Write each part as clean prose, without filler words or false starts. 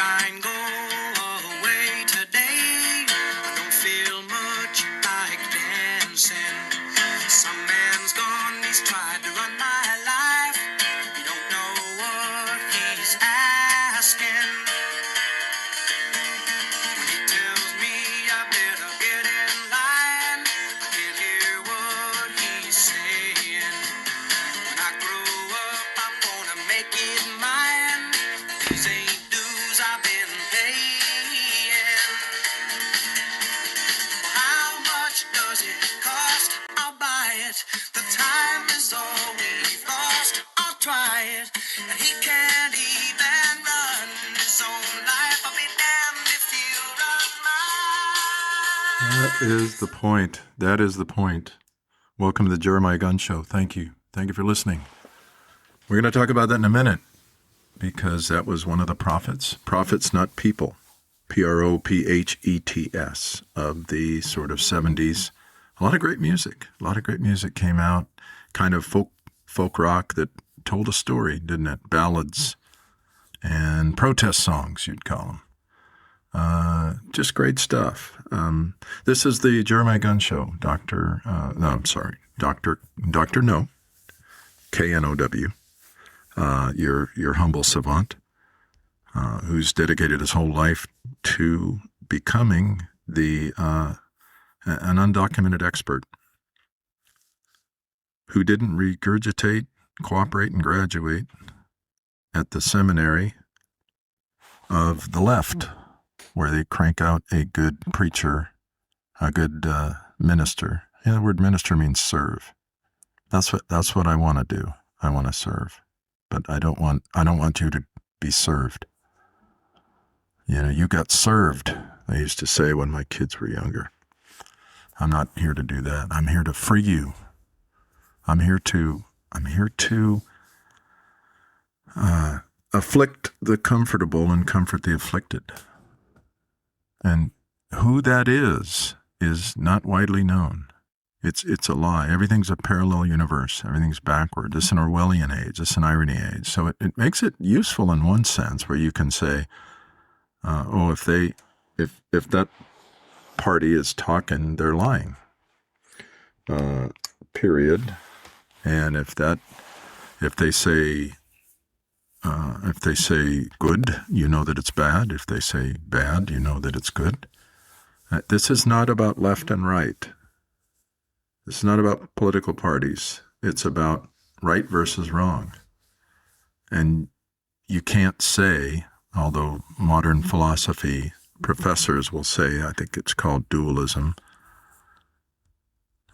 sunshine go away today. I don't feel much like dancing. Some man's gone, he's tried to run my life. You don't know what he's asking. When he tells me I better get in line, I can't hear what he's saying. When I grow up, I'm gonna make it mine. These ain't dues I've been paying. How much does it cost? I'll buy it. The time is all we've lost. I'll try it. And he can't even run his own life. I'll be damned if he'll run mine. That is the point. That is the point. Welcome to the Jeremiah Gunn Show. Thank you. Thank you for listening. We're going to talk about that in a minute because that was one of the prophets. Prophets, not people. Prophets of the sort of 70s. A lot of great music. A lot of great music came out. Kind of folk rock that told a story, didn't it? Ballads and protest songs, you'd call them. Just great stuff. This is the Jeremiah Gunn Show. Dr. No, K-N-O-W, your humble savant, who's dedicated his whole life to becoming an undocumented expert who didn't regurgitate, cooperate, and graduate at the seminary of the left, where they crank out a good preacher, a good minister. Yeah, the word minister means serve. That's what I want to do. I want to serve, but I don't want you to be served. You know, you got served, they used to say when my kids were younger. I'm not here to do that. I'm here to free you. I'm here to afflict the comfortable and comfort the afflicted. And who that is not widely known. It's a lie. Everything's a parallel universe. Everything's backward. It's an Orwellian age. It's an irony age. So it makes it useful in one sense, where you can say, if that party is talking, they're lying. Period. And if they say good, you know that it's bad. If they say bad, you know that it's good. This is not about left and right. This is not about political parties. It's about right versus wrong. And you can't say, although modern philosophy professors will say, I think it's called dualism,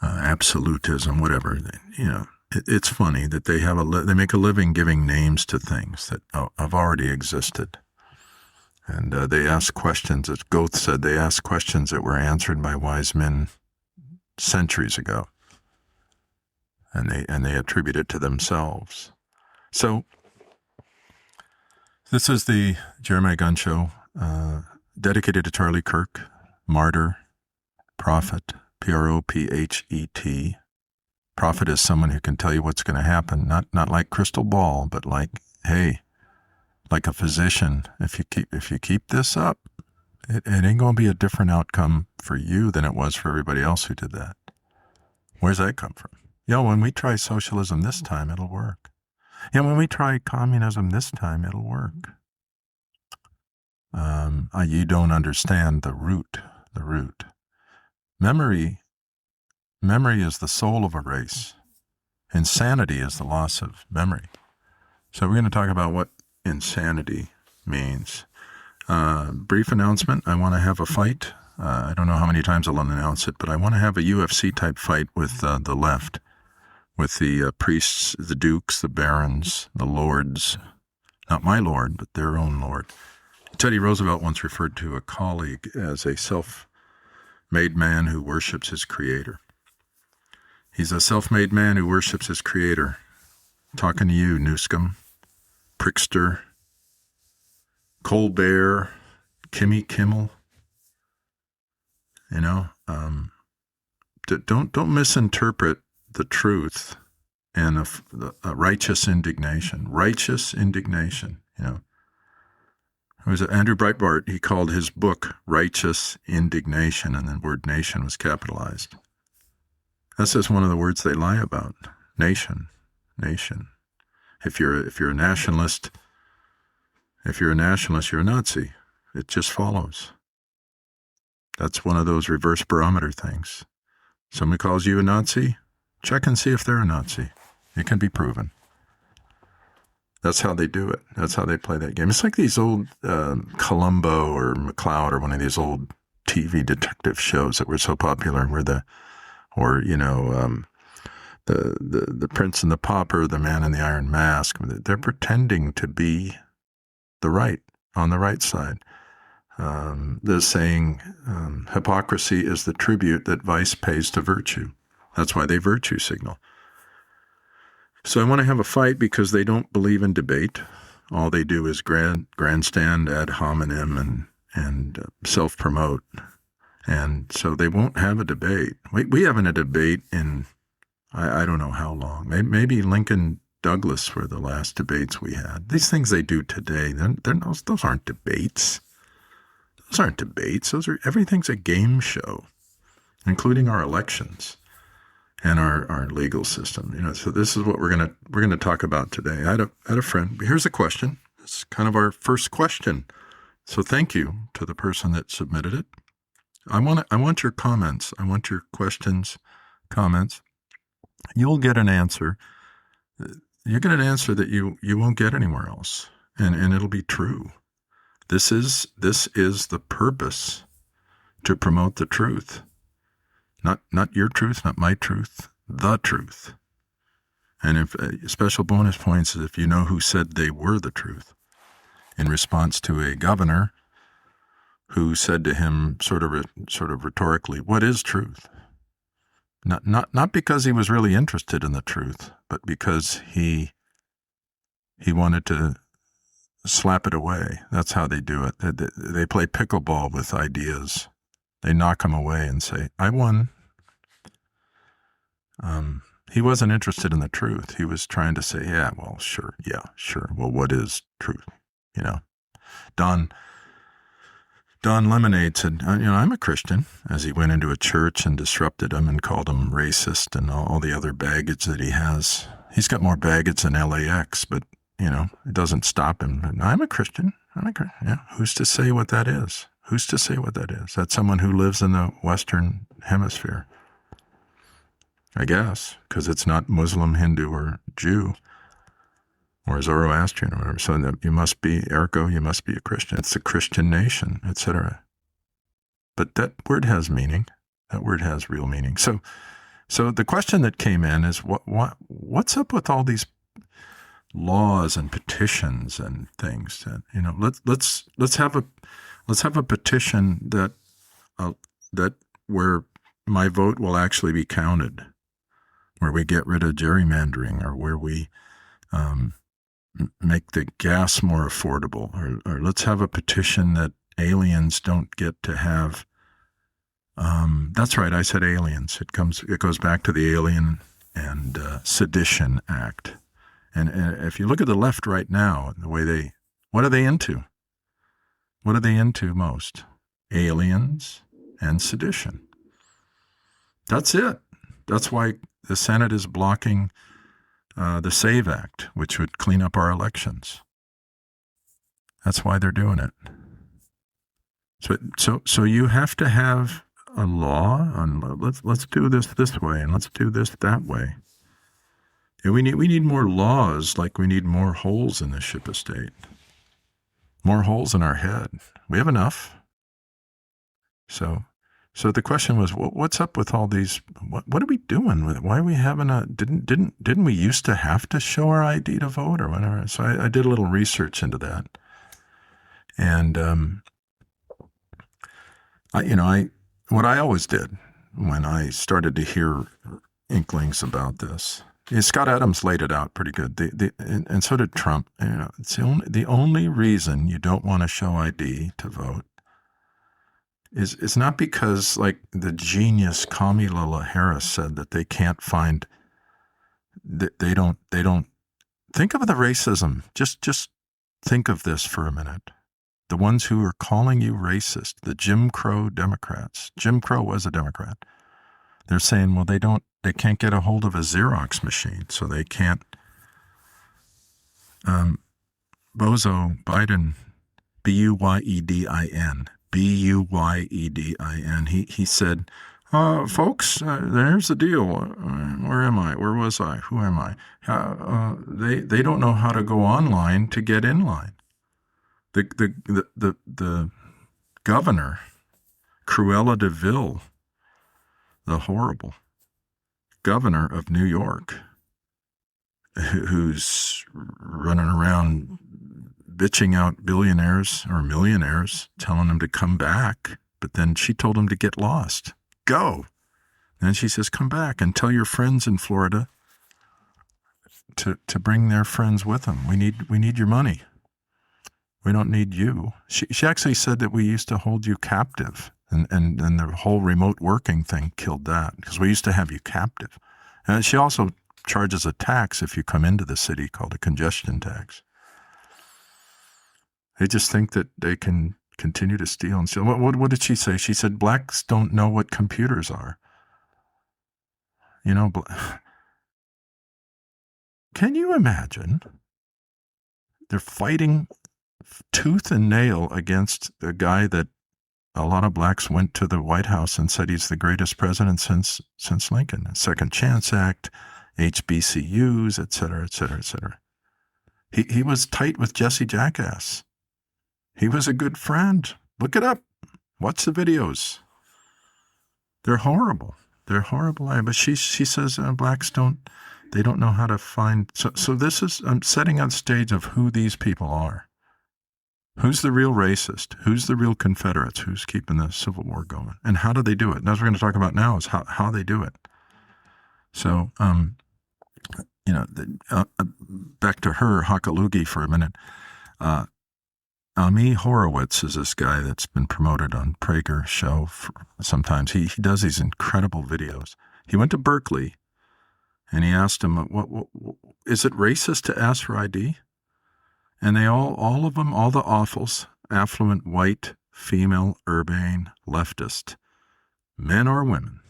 absolutism, whatever, you know. It's funny that they make a living giving names to things that have already existed. And they ask questions, as Goethe said, they ask questions that were answered by wise men centuries ago. And they attribute it to themselves. So this is the Jeremiah Gunn Show, dedicated to Charlie Kirk, martyr, prophet, Prophet. Prophet is someone who can tell you what's going to happen, not like crystal ball, but like, hey, like a physician. If you keep this up, it ain't going to be a different outcome for you than it was for everybody else who did that. Where's that come from? When we try socialism this time, it'll work. When we try communism this time, it'll work. You don't understand the root. Memory is the soul of a race. Insanity is the loss of memory. So we're going to talk about what insanity means. Brief announcement. I want to have a fight. I don't know how many times I'll announce it, but I want to have a UFC-type fight with the left, with the priests, the dukes, the barons, the lords. Not my lord, but their own lord. Teddy Roosevelt once referred to a colleague as a self-made man who worships his creator. He's a self-made man who worships his creator. Talking to you, Newscomb, Prickster, Colbert, Kimmy Kimmel. Don't misinterpret the truth and a righteous indignation. Righteous indignation, It was Andrew Breitbart. He called his book Righteous Indignation, and the word nation was capitalized. That's just one of the words they lie about. Nation. If you're a nationalist, you're a Nazi. It just follows. That's one of those reverse barometer things. Somebody calls you a Nazi, check and see if they're a Nazi. It can be proven. That's how they do it. That's how they play that game. It's like these old Columbo or McCloud or one of these old TV detective shows that were so popular, where the Prince and the Pauper, the Man in the Iron Mask. They're pretending to be on the right side. They're saying hypocrisy is the tribute that vice pays to virtue. That's why they virtue signal. So I want to have a fight because they don't believe in debate. All they do is grandstand ad hominem and self-promote. And so they won't have a debate. We haven't had a debate in, I don't know how long. Maybe Lincoln Douglas were the last debates we had. These things they do today, those aren't debates. Those aren't debates. Everything's a game show, including our elections and our legal system. So this is what we're gonna talk about today. I had a friend. Here's a question. It's kind of our first question. So thank you to the person that submitted it. I want your comments. I want your questions, comments. You'll get an answer. You get an answer that you won't get anywhere else, and it'll be true. This is the purpose, to promote the truth. Not your truth, not my truth, the truth. And if special bonus points is if you know who said they were the truth, in response to a governor who said to him sort of rhetorically, "What is truth?" Not because he was really interested in the truth, but because he wanted to slap it away. That's how they do it. They play pickleball with ideas. They knock them away and say, "I won." He wasn't interested in the truth. He was trying to say, "Yeah, well, sure. Yeah, sure. Well, what is truth?" Don Lemonade said, "I'm a Christian," as he went into a church and disrupted them and called them racist and all the other baggage that he has. He's got more baggage than LAX, but, it doesn't stop him. "I'm a Christian. Yeah. Who's to say what that is? Who's to say what that is? That's someone who lives in the Western Hemisphere, I guess, because it's not Muslim, Hindu, or Jew, or Zoroastrian, or whatever. So you must be a Christian. It's the Christian nation, etc. But that word has meaning. That word has real meaning. So the question that came in is, what's up with all these laws and petitions and things? Let's have a petition that where my vote will actually be counted, where we get rid of gerrymandering, or where we make the gas more affordable, or let's have a petition that aliens don't get to have. That's right, I said aliens. It goes back to the Alien and Sedition Act. And if you look at the left right now, the way what are they into? What are they into most? Aliens and sedition. That's it. That's why the Senate is blocking the SAVE Act, which would clean up our elections. That's why they're doing it. So you have to have a law on let's do this way and let's do this that way. And we need more laws, like we need more holes in the ship of state. More holes in our head. We have enough. So the question was, what's up with all these? What are we doing with it? Why are we having didn't we used to have to show our ID to vote or whatever? So I did a little research into that, and what I always did when I started to hear inklings about this. Scott Adams laid it out pretty good. And so did Trump. It's the only reason you don't want to show ID to vote is not because, like the genius Kamala Harris said, that they can't find, that they don't think of the racism. Just think of this for a minute. the ones who are calling you racist, the Jim Crow Democrats. Jim Crow was a Democrat. They're saying, well, they can't get a hold of a Xerox machine, so they can't. Bozo Biden, Buydin, Buydin. He said, folks, there's the deal. Where am I? Where was I? Who am I? They don't know how to go online to get in line. The governor, Cruella de Vil, the horrible governor of New York, who's running around bitching out billionaires or millionaires, telling them to come back, but then she told them to get lost. Go. And she says, come back and tell your friends in Florida to bring their friends with them. We need your money. We don't need you. She actually said that we used to hold you captive, and the whole remote working thing killed that, because we used to have you captive. And she also charges a tax if you come into the city called a congestion tax. They just think that they can continue to steal and steal. What did she say? She said blacks don't know what computers are. You know, can you imagine? They're fighting tooth and nail against the guy that a lot of blacks went to the White House and said he's the greatest president since Lincoln. Second Chance Act, HBCUs, et cetera, et cetera, et cetera. He was tight with Jesse Jackass. He was a good friend. Look it up. Watch the videos. They're horrible. They're horrible. But she says blacks don't know how to find. So this is, I'm setting on stage of who these people are. Who's the real racist? Who's the real Confederates? Who's keeping the Civil War going? And how do they do it? And that's what we're going to talk about now is how they do it. So, back to her, Hakalugi, for a minute. Ami Horowitz is this guy that's been promoted on Prager show sometimes. He does these incredible videos. He went to Berkeley, and he asked him, what is it racist to ask for ID? And they all of them, all the awfuls, affluent, white, female, urbane, leftist, men or women.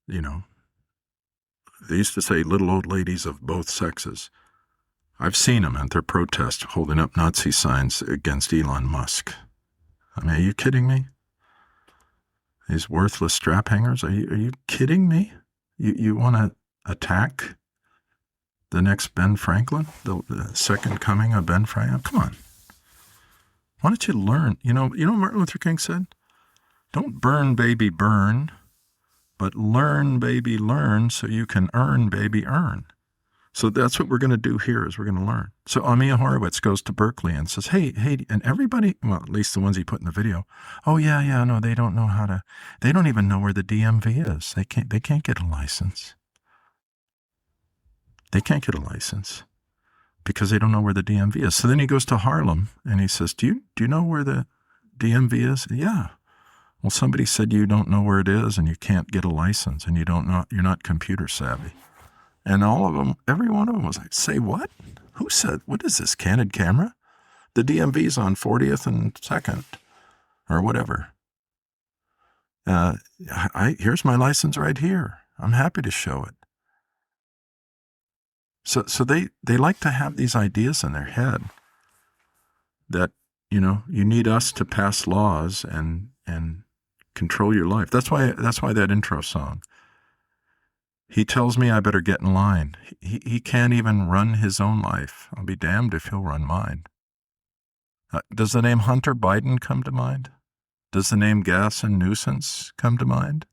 You know, they used to say little old ladies of both sexes. I've seen them at their protest holding up Nazi signs against Elon Musk. I mean, are you kidding me? These worthless strap hangers? Are you kidding me? You want to attack the next Ben Franklin, the second coming of Ben Franklin? Come on. Why don't you learn? You know what Martin Luther King said? Don't burn, baby, burn, but learn, baby, learn, so you can earn, baby, earn. So that's what we're going to do here is we're going to learn. So Amia Horowitz goes to Berkeley and says, hey, and everybody, well, at least the ones he put in the video, oh, yeah, no, they don't know they don't even know where the DMV is. They can't get a license. They can't get a license because they don't know where the DMV is. So then he goes to Harlem and he says, do you know where the DMV is? Yeah. Well, somebody said you don't know where it is and you can't get a license and you're not computer savvy. And all of them, every one of them was like, say what? Who said, what is this, candid camera? The DMV's on 40th and 2nd or whatever. Here's my license right here. I'm happy to show it. So they like to have these ideas in their head that, you need us to pass laws and control your life. That's why that intro song. He tells me I better get in line. He can't even run his own life. I'll be damned if he'll run mine. Does the name Hunter Biden come to mind? Does the name Gas and Nuisance come to mind?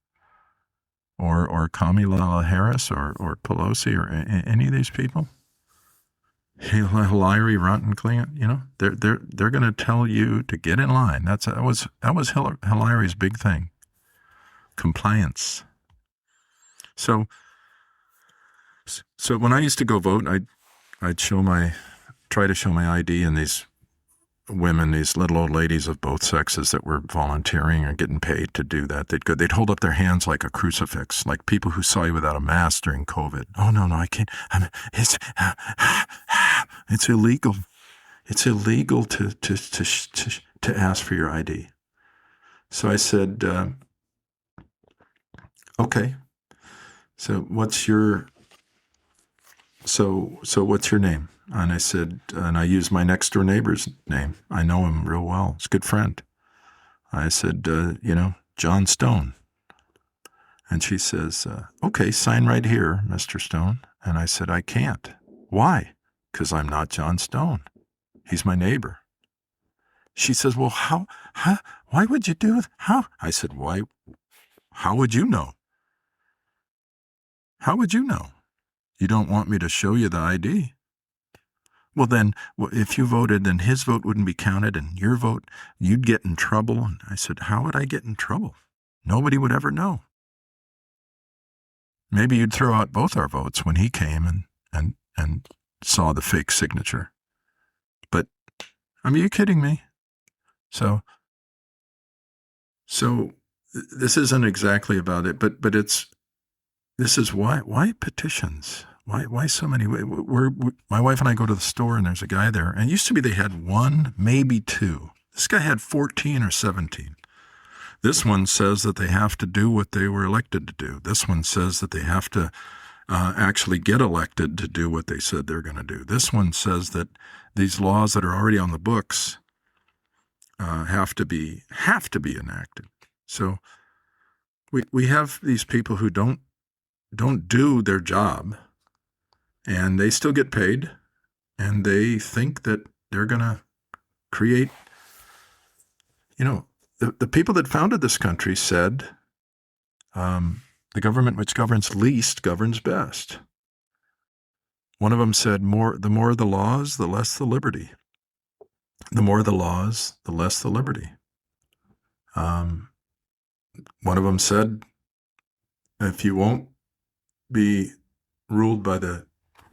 Or Kamala Harris or Pelosi or any of these people? Hillary Rotten, they're going to tell you to get in line. That was Hillary's big thing. Compliance. So when I used to go vote, I'd try to show my ID, and these women, these little old ladies of both sexes that were volunteering or getting paid to do that, they'd hold up their hands like a crucifix, like people who saw you without a mask during COVID. Oh no, I can't. It's illegal. it's illegal to ask for your ID. So I said, okay. So what's your name? And I said, and I used my next door neighbor's name. I know him real well. He's a good friend. I said, John Stone. And she says, okay, sign right here, Mr. Stone. And I said, I can't. Why? Because I'm not John Stone. He's my neighbor. She says, well, why would you do it? How? I said, why? How would you know? How would you know? You don't want me to show you the ID. Well, then, if you voted, then his vote wouldn't be counted, and your vote, you'd get in trouble. And I said, how would I get in trouble? Nobody would ever know. Maybe you'd throw out both our votes when he came and saw the fake signature. But, are you kidding me? So this isn't exactly about it, but this is why petitions? Why so many? My wife and I go to the store and there's a guy there, and it used to be they had one, maybe two. This guy had 14 or 17. This one says that they have to do what they were elected to do. This one says that they have to actually get elected to do what they said they're going to do. This one says that these laws that are already on the books have to be enacted. So we have these people who don't do their job, and they still get paid, and they think that they're going to create, the people that founded this country said, the government which governs least governs best. One of them said, the more the laws, the less the liberty. The more the laws, the less the liberty. One of them said, if you won't be ruled by the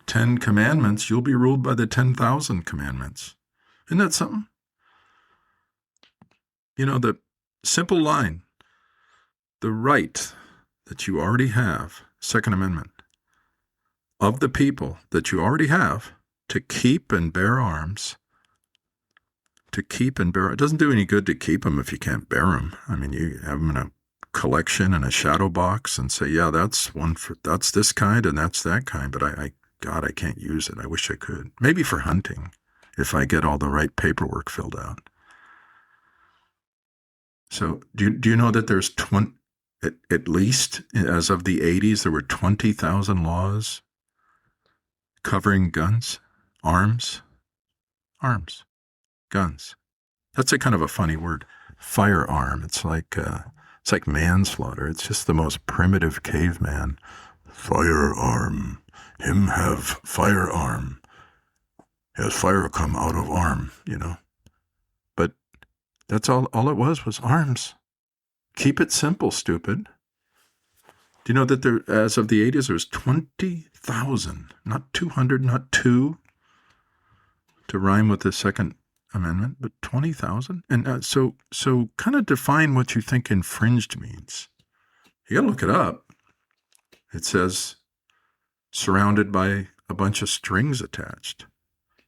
10 commandments, you'll be ruled by the 10,000 commandments. Isn't that something? The simple line, the right that you already have, Second Amendment, of the people that you already have to keep and bear arms, it doesn't do any good to keep them if you can't bear them. You have them in a collection in a shadow box and say, yeah, that's this kind and that's that kind, but I can't use it. I wish I could. Maybe for hunting, if I get all the right paperwork filled out. So do you know that there's at least as of the 80s, there were 20,000 laws covering guns, arms, guns. That's a kind of a funny word. Firearm. It's like manslaughter. It's just the most primitive caveman. Firearm. Him have firearm. Has fire come out of arm, But that's all it was arms. Keep it simple, stupid. Do you know that there, as of the 80s, there was 20,000, not 200, not 2, to rhyme with the Second Amendment, but 20,000? And so kind of define what you think infringed means. You got to look it up. It says surrounded by a bunch of strings attached.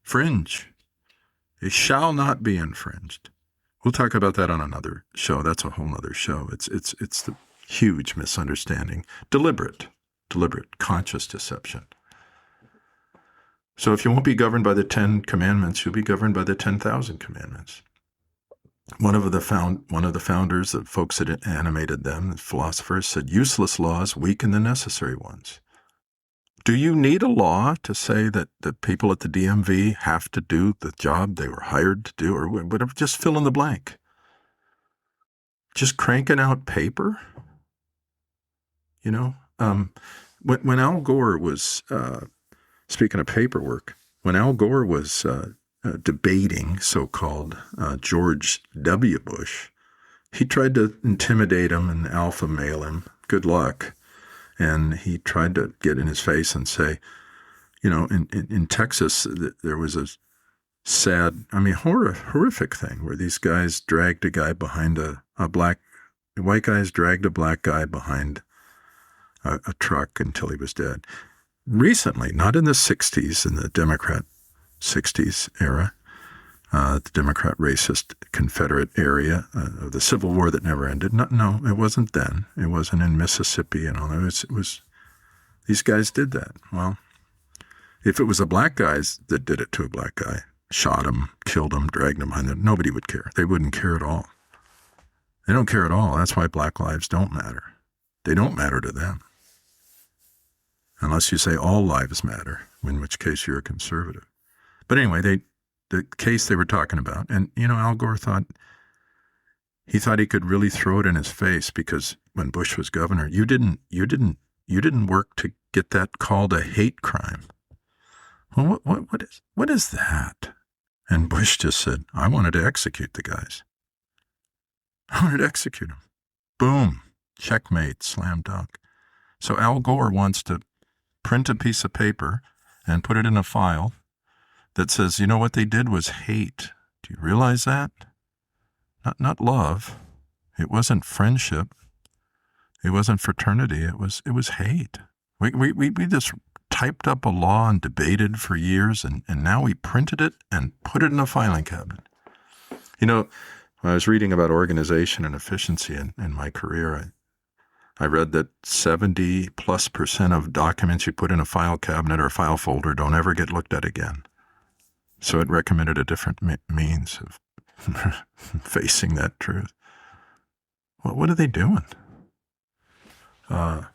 Fringe. It shall not be infringed. We'll talk about that on another show. That's a whole other show. It's the huge misunderstanding. Deliberate, conscious deception. So if you won't be governed by the 10 commandments, you'll be governed by the 10,000 commandments. One of the founders, the folks that animated them, the philosophers, said useless laws weaken the necessary ones. Do you need a law to say that the people at the DMV have to do the job they were hired to do, or whatever? Just fill in the blank. Just cranking out paper? When Al Gore was, speaking of paperwork, when Al Gore was debating so-called George W. Bush, he tried to intimidate him and alpha male him. Good luck. And he tried to get in his face and say, in Texas, there was a sad, horrific thing where these guys dragged a guy behind white guys dragged a black guy behind a truck until he was dead. Recently, not in the 60s, in the Democrat 60s era, the Democrat racist Confederate area of the Civil War that never ended. No, it wasn't then. It wasn't in Mississippi and all that. It was these guys did that. Well, if it was the black guys that did it to a black guy, shot him, killed him, dragged him behind them, nobody would care. They wouldn't care at all. They don't care at all. That's why black lives don't matter. They don't matter to them. Unless you say all lives matter, in which case you're a conservative. But anyway, the case they were talking about, and Al Gore thought he could really throw it in his face because when Bush was governor, you didn't work to get that called a hate crime. Well, what is that? And Bush just said, I wanted to execute the guys. I wanted to execute them. Boom. Checkmate. Slam dunk. So Al Gore wants to print a piece of paper and put it in a file that says, what they did was hate. Do you realize that? Not love. It wasn't friendship. It wasn't fraternity. It was hate. We just typed up a law and debated for years, and now we printed it and put it in a filing cabinet. When I was reading about organization and efficiency in my career, I read that 70+% of documents you put in a file cabinet or a file folder don't ever get looked at again. So it recommended a different means of facing that truth. Well, what are they doing? And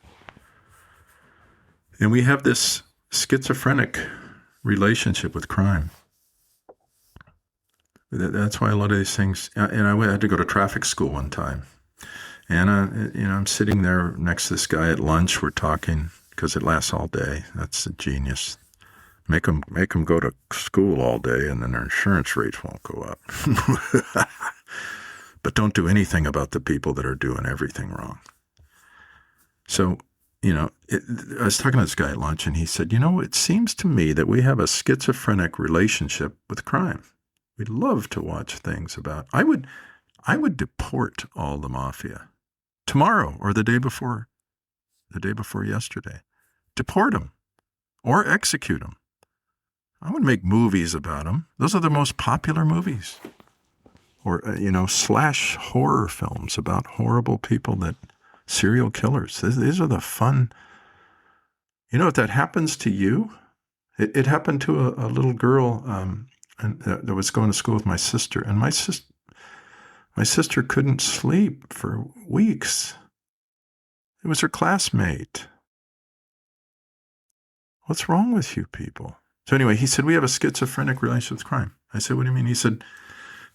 we have this schizophrenic relationship with crime. That's why a lot of these things, and I had to go to traffic school one time. And, I'm sitting there next to this guy at lunch. We're talking because it lasts all day. That's a genius. Make them go to school all day and then their insurance rates won't go up. But don't do anything about the people that are doing everything wrong. So, I was talking to this guy at lunch and he said, it seems to me that we have a schizophrenic relationship with crime. We love to watch things about, I would deport all the mafia tomorrow or the day before yesterday. Deport them or execute them. I would make movies about them. Those are the most popular movies. Or, slash horror films about horrible people serial killers. These are the fun. If that happens to you, it happened to a little girl that was going to school with my sister. And my sister couldn't sleep for weeks. It was her classmate. What's wrong with you people? So anyway, he said, we have a schizophrenic relationship with crime. I said, what do you mean? He said,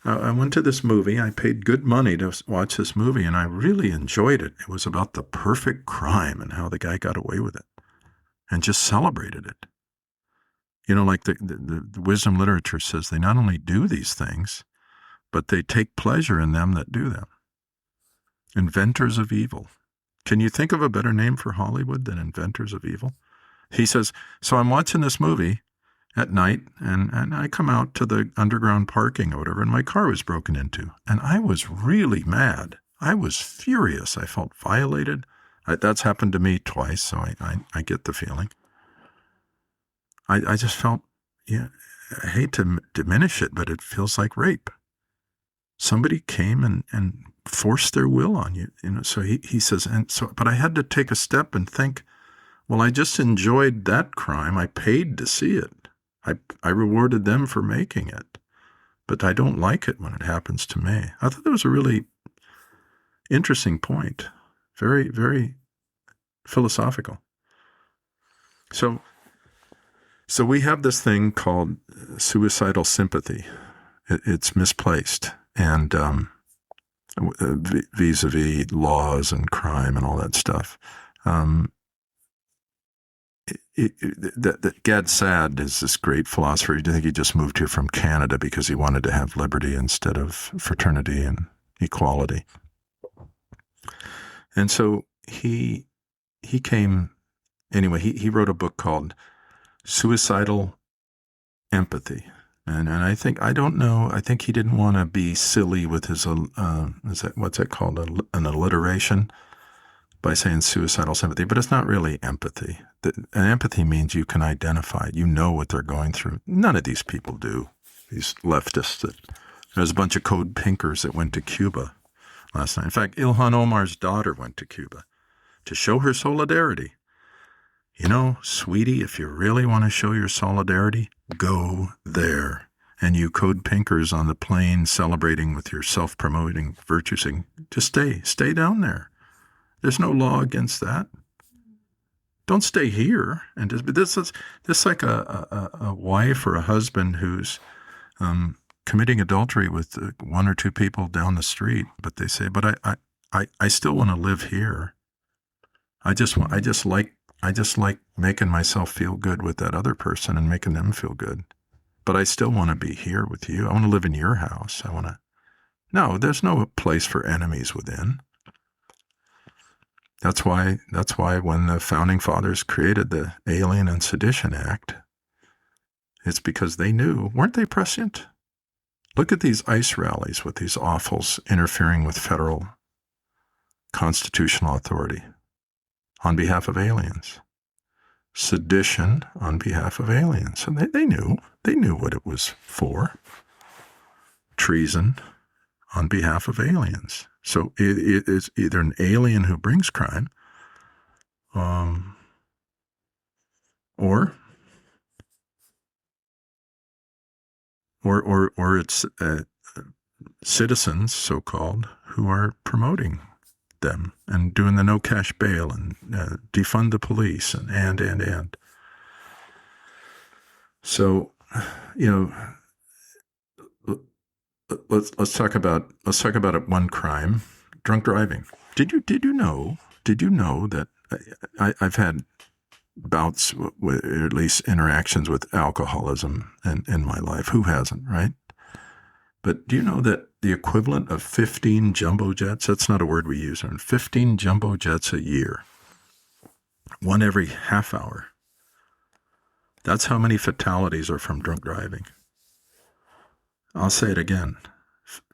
I went to this movie. I paid good money to watch this movie, and I really enjoyed it. It was about the perfect crime and how the guy got away with it and just celebrated it. Like the wisdom literature says, they not only do these things, but they take pleasure in them that do them. Inventors of evil. Can you think of a better name for Hollywood than inventors of evil? He says, so I'm watching this movie at night, and I come out to the underground parking or whatever, and my car was broken into. And I was really mad. I was furious. I felt violated. That's happened to me twice, so I get the feeling. I just felt, I hate to diminish it, but it feels like rape. Somebody came and forced their will on you. So he says, but I had to take a step and think, well, I just enjoyed that crime. I paid to see it. I rewarded them for making it, but I don't like it when it happens to me. I thought that was a really interesting point. Very, very philosophical. So we have this thing called suicidal sympathy. It's misplaced. And vis-a-vis laws and crime and all that stuff. Gad Saad is this great philosopher. I think he just moved here from Canada because he wanted to have liberty instead of fraternity and equality. And so he came, anyway, he wrote a book called Suicidal Empathy. And I think he didn't want to be silly with his, what's that called, an alliteration, by saying suicidal sympathy, but it's not really empathy. Empathy means you can identify, you know what they're going through. None of these people do. these leftists. There was a bunch of code pinkers that went to Cuba last night. In fact, Ilhan Omar's daughter went to Cuba to show her solidarity. You know, sweetie, if you really want to show your solidarity, go there. And you code pinkers on the plane celebrating with your self-promoting virtue saying, just stay down there. There's no law against that. Don't stay here. And this is like a wife or a husband who's committing adultery with one or two people down the street, but they say, but I still want to live here. I just like making myself feel good with that other person and making them feel good. But I still want to be here with you. I want to live in your house. No, there's no place for enemies within. That's why when the founding fathers created the Alien and Sedition Act, it's because they knew, weren't they prescient? Look at these ICE rallies with these offals interfering with federal constitutional authority on behalf of aliens. Sedition on behalf of aliens. And they knew what it was for. Treason on behalf of aliens. So it is either an alien who brings crime, or it's citizens, so-called, who are promoting them and doing the no cash bail and defund the police and. So, let's talk about one crime, drunk driving. Did you know that I've had bouts with, or at least interactions with alcoholism in my life? Who hasn't, right? But do you know that the equivalent of 15 jumbo jets, that's not a word we use, 15 jumbo jets a year, one every half hour, that's how many fatalities are from drunk driving. I'll say it again.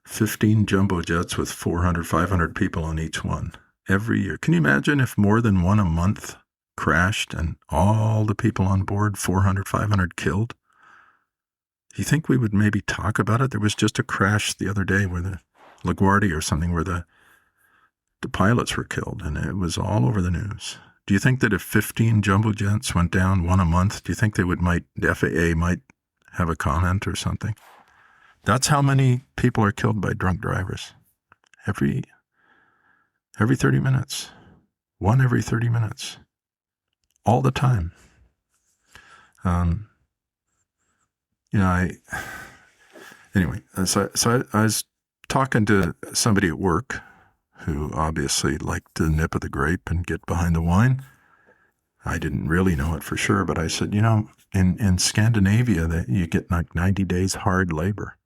15 jumbo jets with 400, 500 people on each one every year. Can you imagine if more than one a month crashed and all the people on board, 400, 500 killed? Do you think we would maybe talk about it? There was just a crash the other day where the LaGuardia or something where the pilots were killed, and it was all over the news. Do you think that if 15 jumbo jets went down one a month, do you think the FAA might have a comment or something? That's how many people are killed by drunk drivers. Every 30 minutes. One every 30 minutes. All the time. Anyway, so I was talking to somebody at work who obviously liked the nip of the grape and get behind the wine. I didn't really know it for sure, but I said, in Scandinavia, that you get like 90 days hard labor.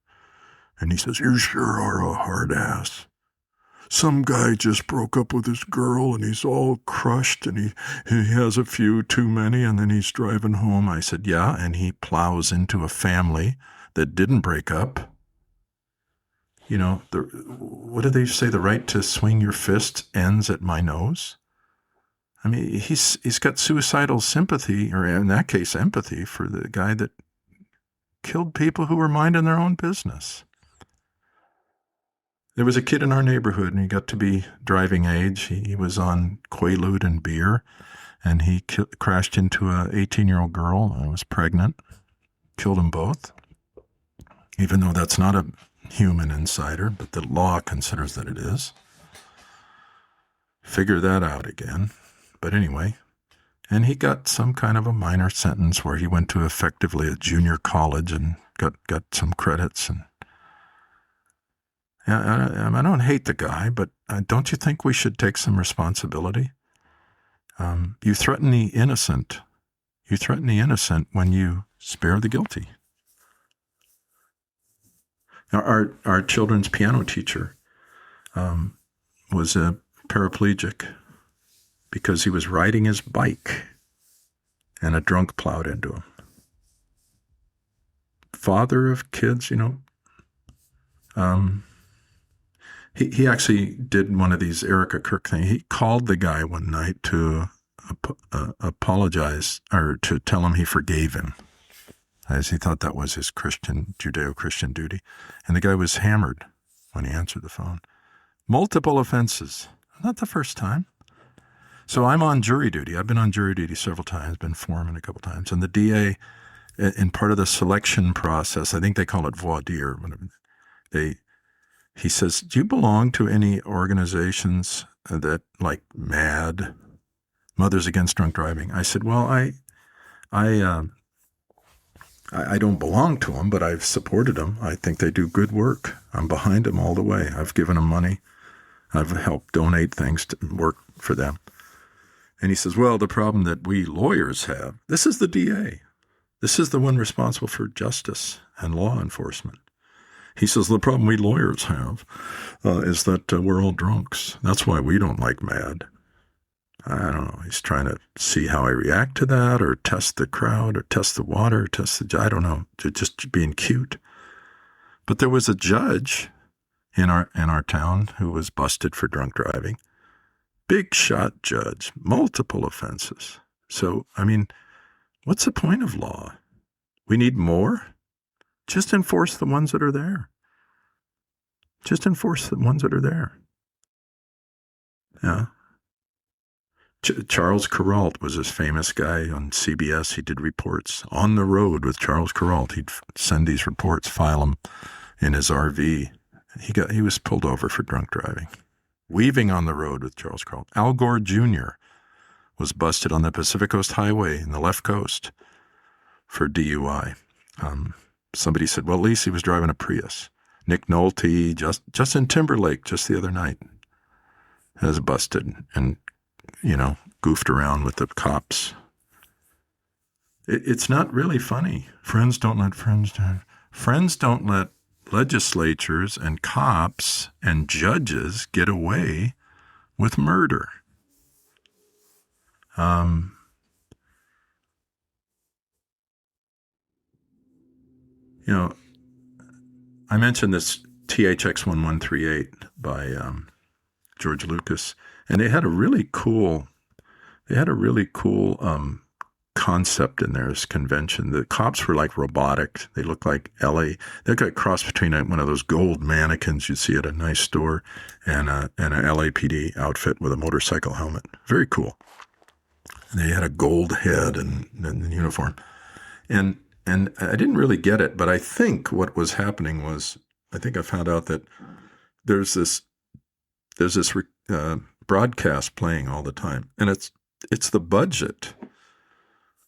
And he says, you sure are a hard ass. Some guy just broke up with his girl and he's all crushed and he has a few too many and then he's driving home. I said, yeah, and he plows into a family that didn't break up. What do they say? The right to swing your fist ends at my nose. I mean, he's got suicidal sympathy, or in that case, empathy for the guy that killed people who were minding their own business. There was a kid in our neighborhood, and he got to be driving age. He was on Quaalude and beer, and he crashed into a 18-year-old girl and was pregnant, killed them both, even though that's not a human insider, but the law considers that it is. Figure that out again. But anyway, and he got some kind of a minor sentence where he went to effectively a junior college and got some credits. And I don't hate the guy, but don't you think we should take some responsibility? You threaten the innocent. You threaten the innocent when you spare the guilty. Now, our children's piano teacher was a paraplegic because he was riding his bike and a drunk plowed into him. Father of kids, he actually did one of these Erica Kirk things. He called the guy one night to apologize or to tell him he forgave him. as he thought that was his Judeo-Christian duty. And the guy was hammered when he answered the phone. Multiple offenses. Not the first time. So I'm on jury duty. I've been on jury duty several times, been foreman a couple times. And the DA, in part of the selection process, I think they call it voir dire. He says, do you belong to any organizations that, like MAD, Mothers Against Drunk Driving? I said, well, I don't belong to them, but I've supported them. I think they do good work. I'm behind them all the way. I've given them money. I've helped donate things to work for them. And he says, well, the problem that we lawyers have, this is the DA. This is the one responsible for justice and law enforcement. He says, the problem we lawyers have is that we're all drunks. That's why we don't like MAD. I don't know. He's trying to see how I react to that, or test the crowd, or test the water, or test the, I don't know, just being cute. But there was a judge in our town who was busted for drunk driving. Big shot judge, multiple offenses. So, I mean, what's the point of law? We need more? Just enforce the ones that are there. Just enforce the ones that are there. Yeah. Charles Kuralt was this famous guy on CBS. He did reports on the road with Charles Kuralt. He'd send these reports, file them in his RV. He was pulled over for drunk driving. Weaving on the road with Charles Kuralt. Al Gore Jr. was busted on the Pacific Coast Highway in the left coast for DUI. Somebody said, well, at least he was driving a Prius. Nick Nolte, Justin Timberlake, just the other night, has busted and, goofed around with the cops. It's not really funny. Friends don't let legislatures and cops and judges get away with murder. I mentioned this THX 1138 by George Lucas, and they had a really cool concept in their convention. The cops were like robotic. They looked like they looked like a cross between one of those gold mannequins you see at a nice store and an LAPD outfit with a motorcycle helmet. Very cool. And they had a gold head and uniform. And I didn't really get it, but I think what was happening was, I think I found out that there's this broadcast playing all the time, and it's the budget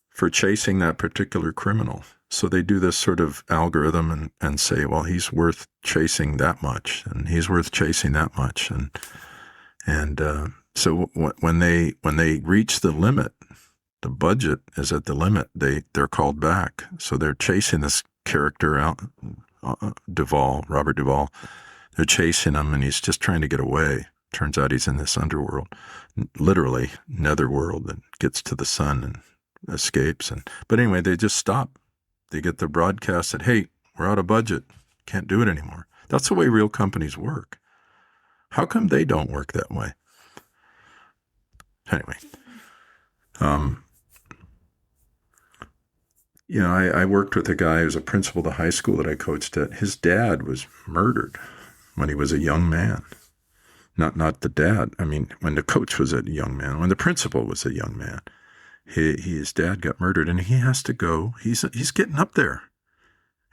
for chasing that particular criminal. So they do this sort of algorithm and say, well, he's worth chasing that much, and he's worth chasing that much, and so when they reach the limit, the budget is at the limit, they're called back. So they're chasing this character out, Robert Duvall. They're chasing him, and he's just trying to get away. Turns out he's in this underworld, literally netherworld, that gets to the sun and escapes. But anyway, they just stop. They get the broadcast that, hey, we're out of budget, can't do it anymore. That's the way real companies work. How come they don't work that way? Anyway, I worked with a guy who was a principal of the high school that I coached at. His dad was murdered when he was a young man. Not the dad. I mean, when the coach was a young man, when the principal was a young man, his dad got murdered, and he has to go. He's getting up there,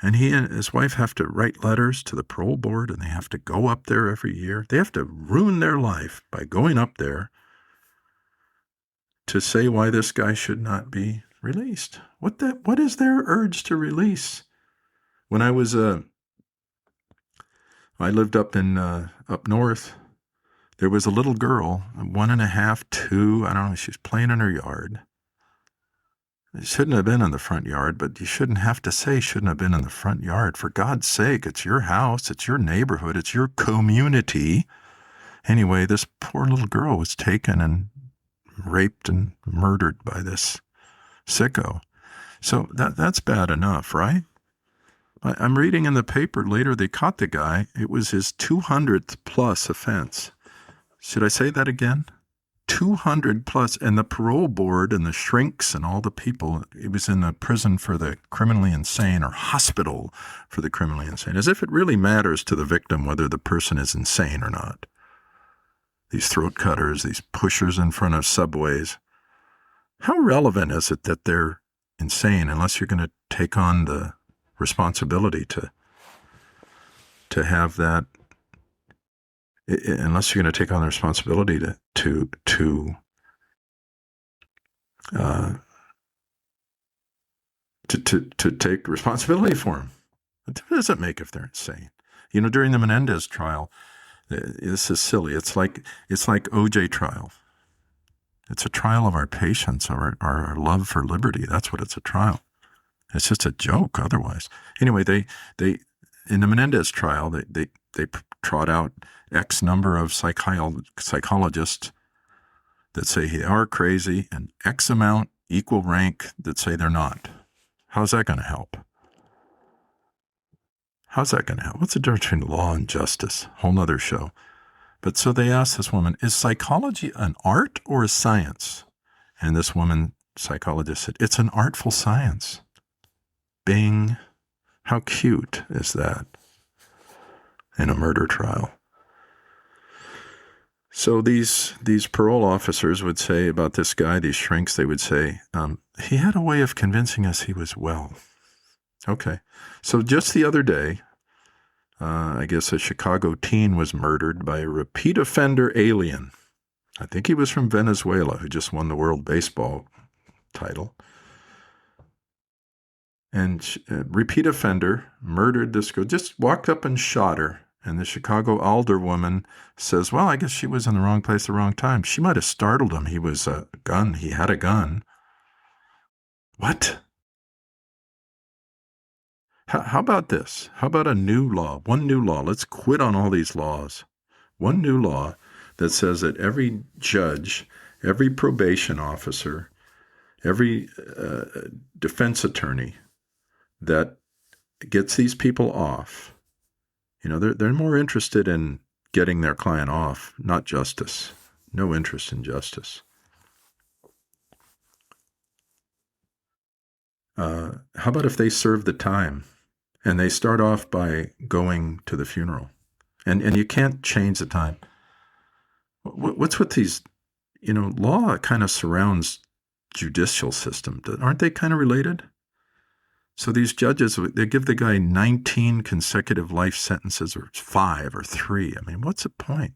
and he and his wife have to write letters to the parole board, and they have to go up there every year. They have to ruin their life by going up there to say why this guy should not be released. What is their urge to release? When I lived up north. There was a little girl, 1.5, 2, I don't know, she was playing in her yard. It shouldn't have been in the front yard, but you shouldn't have to say shouldn't have been in the front yard. For God's sake, it's your house, it's your neighborhood, it's your community. Anyway, this poor little girl was taken and raped and murdered by this sicko. So that's bad enough, right? I'm reading in the paper later they caught the guy. It was his 200th plus offense. Should I say that again? 200 plus, and the parole board and the shrinks and all the people. It was in the prison for the criminally insane, or hospital for the criminally insane, as if it really matters to the victim whether the person is insane or not. These throat cutters, these pushers in front of subways. How relevant is it that they're insane unless you're going to take on the responsibility to have that, unless you're going to take on the responsibility to take responsibility for them? What does it make if they're insane? During the Menendez trial, this is silly. It's like OJ trial. It's a trial of our patience, our love for liberty. That's what it's a trial. It's just a joke otherwise. Anyway, they in the Menendez trial, they trot out X number of psychologists that say they are crazy, and X amount equal rank that say they're not. How's that going to help? How's that going to help? What's the difference between law and justice? Whole nother show. But so they asked this woman, is psychology an art or a science? And this woman, psychologist, said, it's an artful science. Bing. How cute is that in a murder trial? So these parole officers would say about this guy, these shrinks, they would say, he had a way of convincing us he was well. Okay. So just the other day, I guess a Chicago teen was murdered by a repeat offender alien. I think he was from Venezuela, who just won the World Baseball title. And repeat offender murdered this girl, just walked up and shot her. And the Chicago alderwoman says, well, I guess she was in the wrong place at the wrong time. She might have startled him. He had a gun. What? How about this? How about a new law? One new law. Let's quit on all these laws. One new law that says that every judge, every probation officer, every defense attorney that gets these people off, they're more interested in getting their client off, not justice. No interest in justice. How about if they serve the time and they start off by going to the funeral? And you can't change the time. What's with these, law kind of surrounds judicial system. Aren't they kind of related? So these judges, they give the guy 19 consecutive life sentences, or 5 or 3. I mean, what's the point?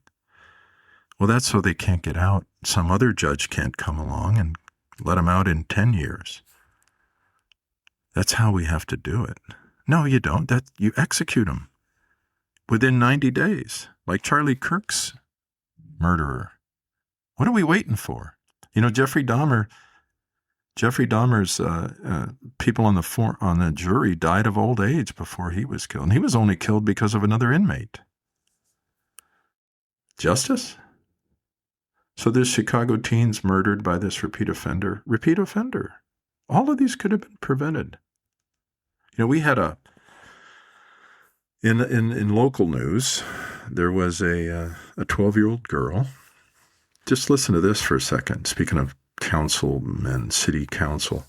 Well, that's so they can't get out. Some other judge can't come along and let them out in 10 years. That's how we have to do it. No, you don't. You execute them within 90 days, like Charlie Kirk's murderer. What are we waiting for? Jeffrey Dahmer's people on the jury died of old age before he was killed. And he was only killed because of another inmate. Justice? So this Chicago teen's murdered by this repeat offender. Repeat offender. All of these could have been prevented. We had in local news, there was a 12-year-old girl. Just listen to this for a second. Speaking of councilmen, city council.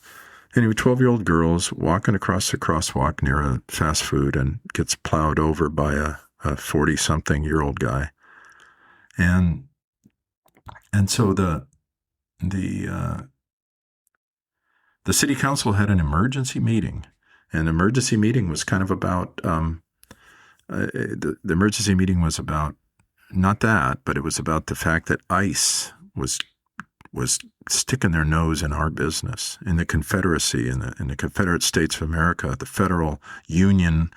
Anyway, 12-year-old girl's walking across the crosswalk near a fast food and gets plowed over by a 40-something-year-old guy. And so the city council had an emergency meeting. And the emergency meeting was kind of about, the emergency meeting was about not that, but it was about the fact that ICE was sticking their nose in our business, in the Confederacy, in the Confederate States of America. The federal Union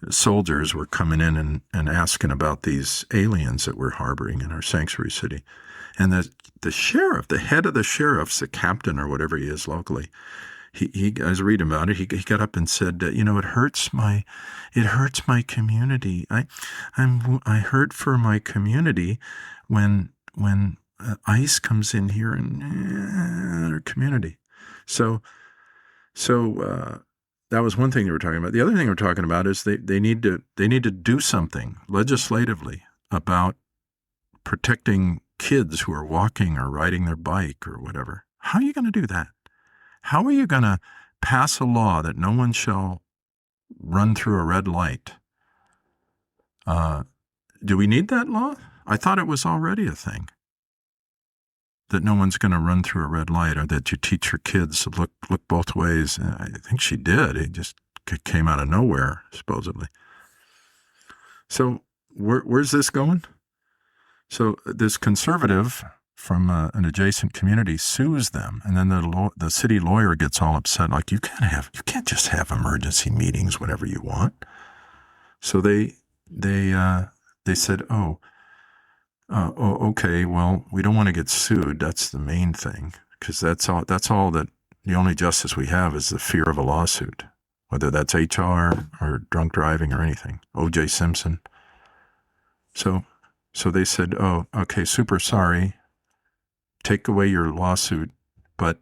soldiers were coming in and asking about these aliens that we're harboring in our sanctuary city. And the sheriff, the head of the sheriffs, the captain or whatever he is locally, he I was reading about it. He got up and said, it hurts my community. I hurt for my community when ICE comes in here and our community. So that was one thing they were talking about. The other thing we're talking about is they need to do something legislatively about protecting kids who are walking or riding their bike or whatever. How are you going to do that? How are you going to pass a law that no one shall run through a red light? Do we need that law? I thought it was already a thing. That no one's going to run through a red light, or that you teach your kids to look both ways. I think she did. It just came out of nowhere, supposedly. So where's this going? So this conservative from an adjacent community sues them, and then the city lawyer gets all upset, like, you can't just have emergency meetings whenever you want. So they said, okay, well, we don't want to get sued. That's the main thing, because that's all that the only justice we have is the fear of a lawsuit, whether that's HR or drunk driving or anything. O.J. Simpson. So they said, oh, okay, super sorry. Take away your lawsuit, but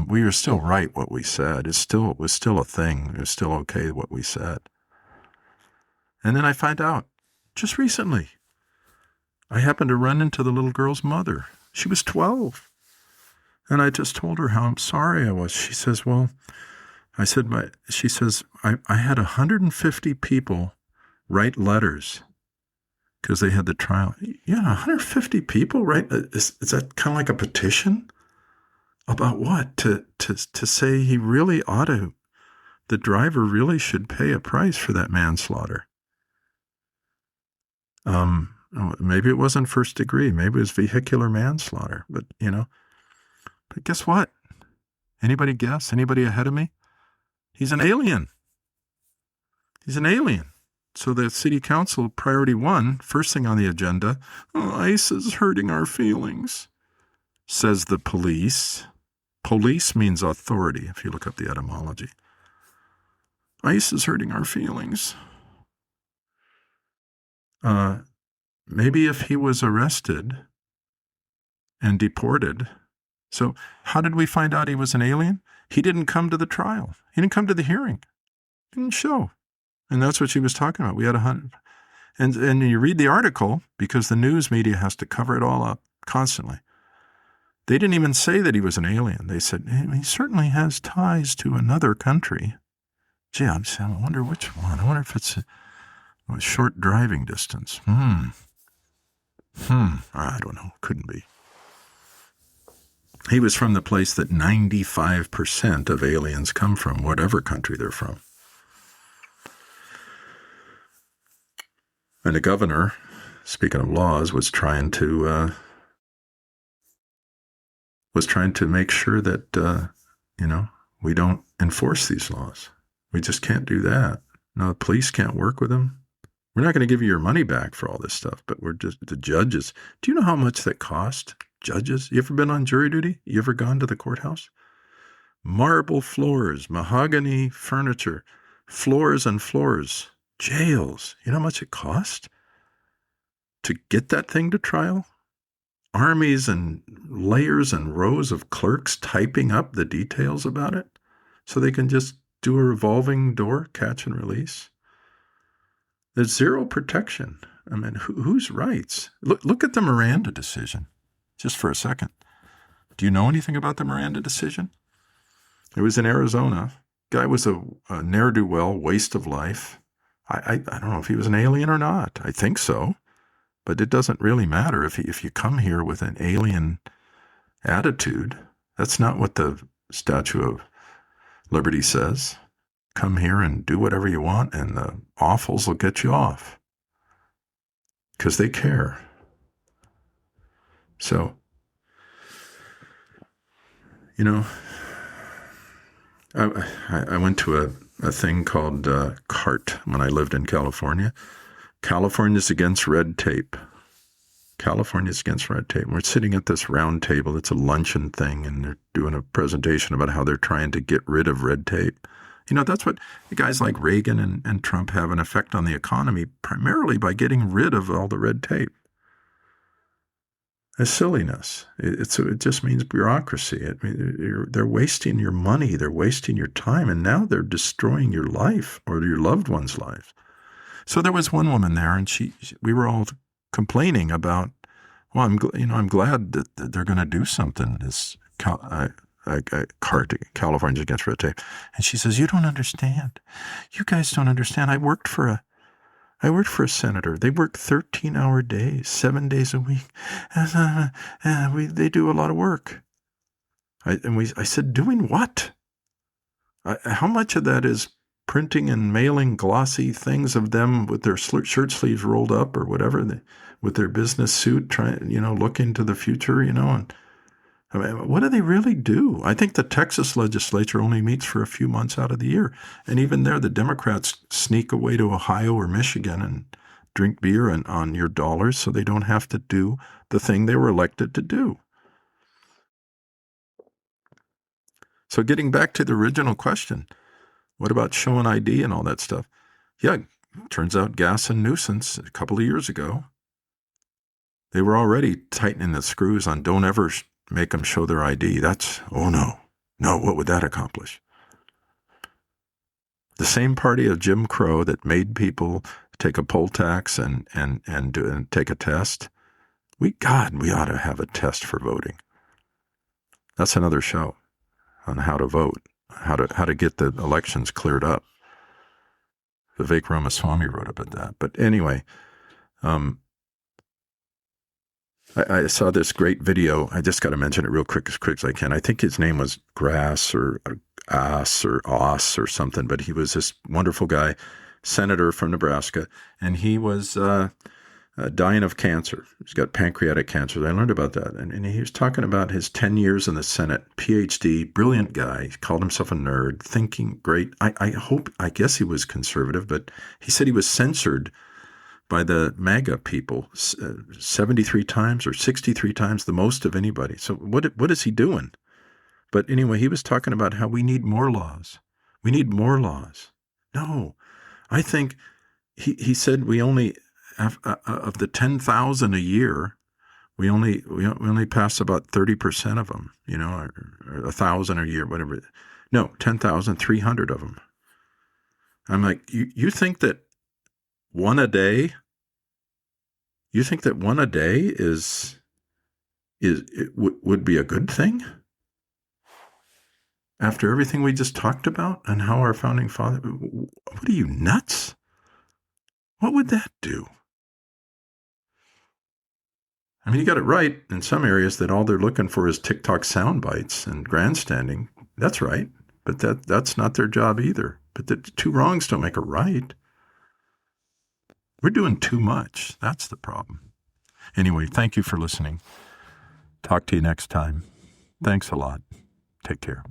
we are still right what we said. It was still a thing. It was still okay what we said. And then I find out, just recently, I happened to run into the little girl's mother. She was 12. And I just told her how sorry I was. She says, well, she says, I had 150 people write letters because they had the trial. Yeah, 150 people, right? Is that kind of like a petition? About what? To say he really ought to, the driver really should pay a price for that manslaughter. Maybe it wasn't first degree. Maybe it was vehicular manslaughter. But guess what? Anybody guess? Anybody ahead of me? He's an alien. He's an alien. So the city council, priority one, first thing on the agenda, ICE is hurting our feelings, says the police. Police means authority, if you look up the etymology. ICE is hurting our feelings. Maybe if he was arrested and deported. So how did we find out he was an alien? He didn't come to the trial. He didn't come to the hearing. He didn't show. And that's what she was talking about. We had 100. And you read the article, because the news media has to cover it all up constantly. They didn't even say that he was an alien. They said, he certainly has ties to another country. Gee, I wonder which one. I wonder if it's a short driving distance. I don't know. Couldn't be. He was from the place that 95% of aliens come from, whatever country they're from. And the governor, speaking of laws, was trying to make sure that we don't enforce these laws. We just can't do that. No, the police can't work with them. We're not going to give you your money back for all this stuff, but we're just the judges. Do you know how much that cost? Judges? You ever been on jury duty? You ever gone to the courthouse? Marble floors, mahogany furniture, floors and floors. Jails. You know how much it cost to get that thing to trial? Armies and layers and rows of clerks typing up the details about it so they can just do a revolving door, catch and release. There's zero protection. I mean, whose rights? Look at the Miranda decision, just for a second. Do you know anything about the Miranda decision? It was in Arizona. Guy was a ne'er-do-well, waste of life. I don't know if he was an alien or not. I think so. But it doesn't really matter if you come here with an alien attitude. That's not what the Statue of Liberty says. Come here and do whatever you want, and the awfuls will get you off. Because they care. So, I went to a thing called CART when I lived in California. California's Against Red Tape. California's Against Red Tape. We're sitting at this round table. It's a luncheon thing, and they're doing a presentation about how they're trying to get rid of red tape. That's what guys like Reagan and Trump have an effect on the economy, primarily by getting rid of all the red tape. It's silliness. It just means bureaucracy. They're wasting your money. They're wasting your time. And now they're destroying your life or your loved one's life. So there was one woman there, and we were all complaining about, Well, I'm glad that they're going to do something. This Californians Against Red Tape, and she says, "You don't understand. You guys don't understand. I worked for a senator. They work 13-hour days, 7 days a week. They do a lot of work." I said, "Doing what? How much of that is printing and mailing glossy things of them with their shirt sleeves rolled up or whatever, with their business suit, trying, look into the future, and I mean, what do they really do?" I think the Texas legislature only meets for a few months out of the year. And even there, the Democrats sneak away to Ohio or Michigan and drink beer on your dollars so they don't have to do the thing they were elected to do. So getting back to the original question, what about showing ID and all that stuff? Yeah, turns out gas and nuisance a couple of years ago, they were already tightening the screws on don't ever make them show their ID. Oh no, what would that accomplish? The same party of Jim Crow that made people take a poll tax and take a test. We ought to have a test for voting. That's another show on how to vote, how to get the elections cleared up. Vivek Ramaswamy wrote about that. But anyway, I saw this great video. I just got to mention it real quick as I can. I think his name was Grass or Ass or Oss or something, but he was this wonderful guy, senator from Nebraska, and he was dying of cancer. He's got pancreatic cancer. I learned about that. And he was talking about his 10 years in the Senate, PhD, brilliant guy. He called himself a nerd, thinking great. I guess he was conservative, but he said he was censored by the MAGA people 73 times or 63 times, the most of anybody. So what is he doing? But anyway, he was talking about how we need more laws. We need more laws. No, I think he said we only have, of the 10,000 a year, we only pass about 30% of them, or 1,000 a year, whatever. No, 10,300 of them. I'm like, you think that one a day? You think that one a day would be a good thing? After everything we just talked about and how our founding father, what are you, nuts? What would that do? I mean, you got it right in some areas that all they're looking for is TikTok sound bites and grandstanding. That's right. But that's not their job either. But the two wrongs don't make a right. We're doing too much. That's the problem. Anyway, thank you for listening. Talk to you next time. Thanks a lot. Take care.